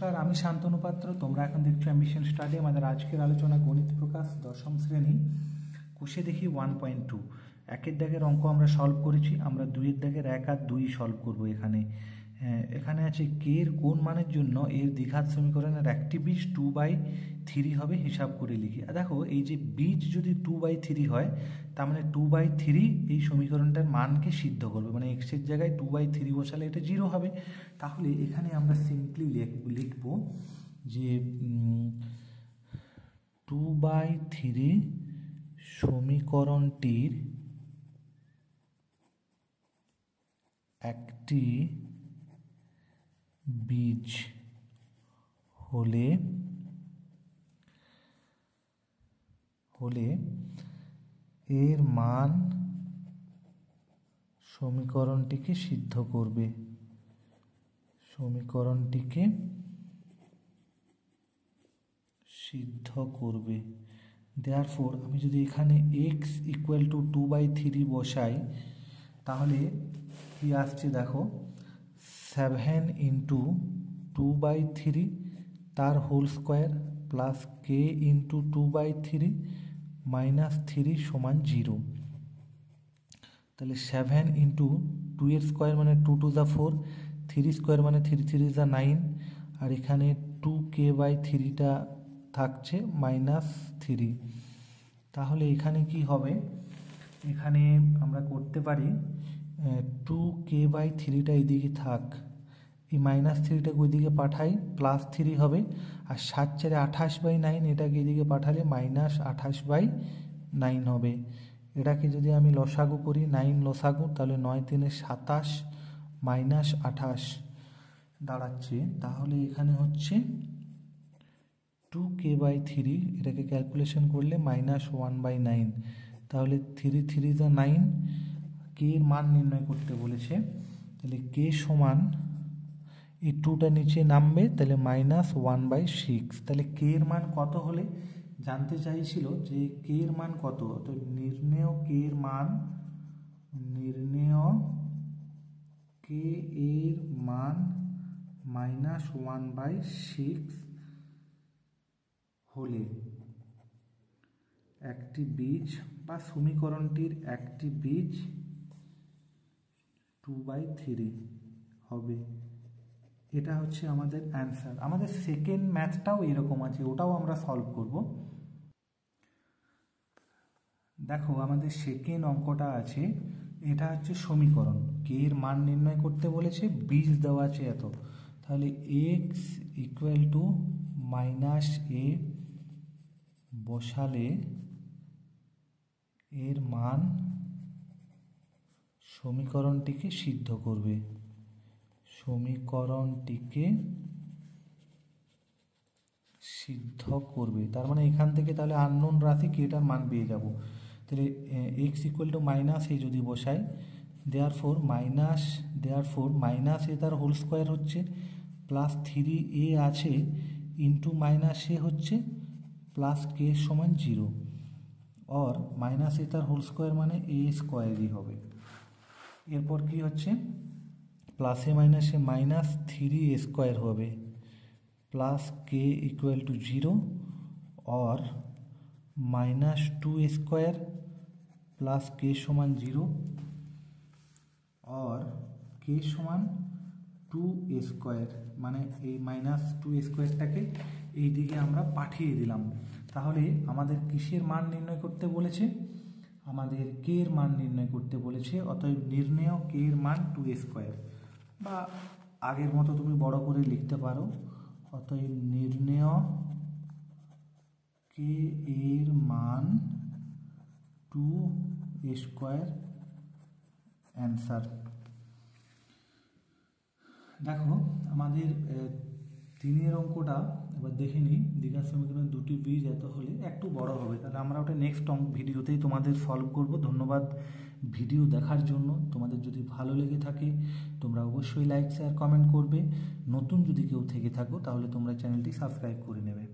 নমস্কার, আমি শান্তনু পাত্র। তোমরা এখন দেখছো অ্যাম্বিশন স্টাডি। আমাদের আজকের আলোচনা গণিত প্রকাশ দশম শ্রেণী। কুশে দেখি 1.2 একের দাগের অঙ্ক আমরা সলভ করেছি। আমরা দুইয়ের দাগের 1 আর 2 সলভ করব। এখানে আছে কে এর কোন মানের জন্য এর দ্বিঘাত সমীকরণের একটি বীজ 2/3 হবে, হিসাব করে লিখি। দেখো, এই যে বীজ যদি 2/3 হয়, তার মানে 2/3 এই সমীকরণটার মানকে সিদ্ধ করবে, মানে এক্সের জায়গায় 2/3 বসালে এটা 0 হবে। তাহলে এখানে আমরা সিম্পলি লিখব যে 2/3 সমীকরণটির একটি বীজ হলে এর মান সমীকরণটিকে সিদ্ধ করবে। দেয়ারফর আমি যদি এখানে x = 2/3 বসাই, তাহলে কি আসছে দেখো, 7 × 2/3 তার হোল স্কোয়ার প্লাস k × 2/3 - 3 = 0। তাহলে 7 × 2 এর স্কোয়ার মানে 2 × 2 = 4, 3 স্কোয়ার মানে 3 × 3 = 9, আর এখানে 2k/3টা থাকছে -3। তাহলে এখানে কি হবে, এখানে আমরা করতে পারি 2k/3টা এইদিকে থাক, এই -3টাকে ওইদিকে পাঠাই, +3 হবে, আর 7 × 4 = 28/9, এটাকে এদিকে পাঠালে -28/9 হবে। এটাকে যদি আমি লসাগু করি, 9 লসাগু, তাহলে 9 × 3 = 27 -28 দাঁড়াচ্ছে। তাহলে এখানে হচ্ছে 2k/3, এটাকে ক্যালকুলেশন করলে -1/9। তাহলে 3 × 3 = 9। কে এর মান নির্ণয় করতে বলেছে, তাহলে কে সমান, এই 2টা নিচে নামবে, তাহলে -1/6। তাহলে কে এর মান কত হলে জানতে চাইছিল যে কে এর মান কত, তো নির্ণেয় কে এর মান -1/6 হলে একটি বীজ বা সমীকরণটির একটি বীজ 2/3 হবে। এটা হচ্ছে আমাদের অ্যান্সার। আমাদের সেকেন্ড ম্যাথটাও এরকম আছে, ওটাও আমরা সলভ করব। দেখো, আমাদের সেকেন্ড অঙ্কটা আছে, এটা হচ্ছে সমীকরণ। কে এর মান নির্ণয় করতে বলেছে, বীজ দেওয়া আছে এত। তাহলে x = -a বসালে এর মান সমীকরণটিকে সিদ্ধ করবে। তার মানে এখান থেকে তাহলে আননোন রাশি কেটার মান পেয়ে যাব। তাহলে x = -a যদি বসাই, দেয়ারফর -a তার হোল স্কোয়ার হচ্ছে, +3a আছে ইন্টু -a হচ্ছে, প্লাস k = 0, और -a তার হোল স্কোয়ার মানে a স্কোয়ারই হবে। এরপর কি হচ্ছে, প্লাসে মাইনাসে -3a স্কোয়ার হবে, প্লাস k = 0, और -2a স্কোয়ার প্লাস k = 0, और k = 2a স্কোয়ার, মানে এই -2a স্কোয়ারটাকে এই দিকে আমরা পাঠিয়ে দিলাম। তাহলে আমাদের কিসের মান নির্ণয় করতে বলেছে, আমাদের কে এর মান নির্ণয় করতে বলেছে। অতএব নির্ণেয় কে এর মান 2a স্কোয়ার, বা আগের মতো তুমি বড় করে লিখতে পারো। অতএব নির্ণেয় কে এর মান 2a স্কোয়ার অ্যান্সার। দেখো, আমাদের 3 অঙ্কটা এবার দেখে নিই। দ্বিঘাত সমীকরণ দুটি বীজ এত হলে একটু বড় হবে, তাহলে আমরা ওটা নেক্সট ভিডিওতেই তোমাদের সলভ করব। ধন্যবাদ ভিডিও দেখার জন্য। তোমাদের যদি ভালো লেগে থাকে তোমরা অবশ্যই লাইক, শেয়ার, কমেন্ট করবে। নতুন যদি কেউ থেকে থাকো তাহলে তোমরা চ্যানেলটি সাবস্ক্রাইব করে নেবে।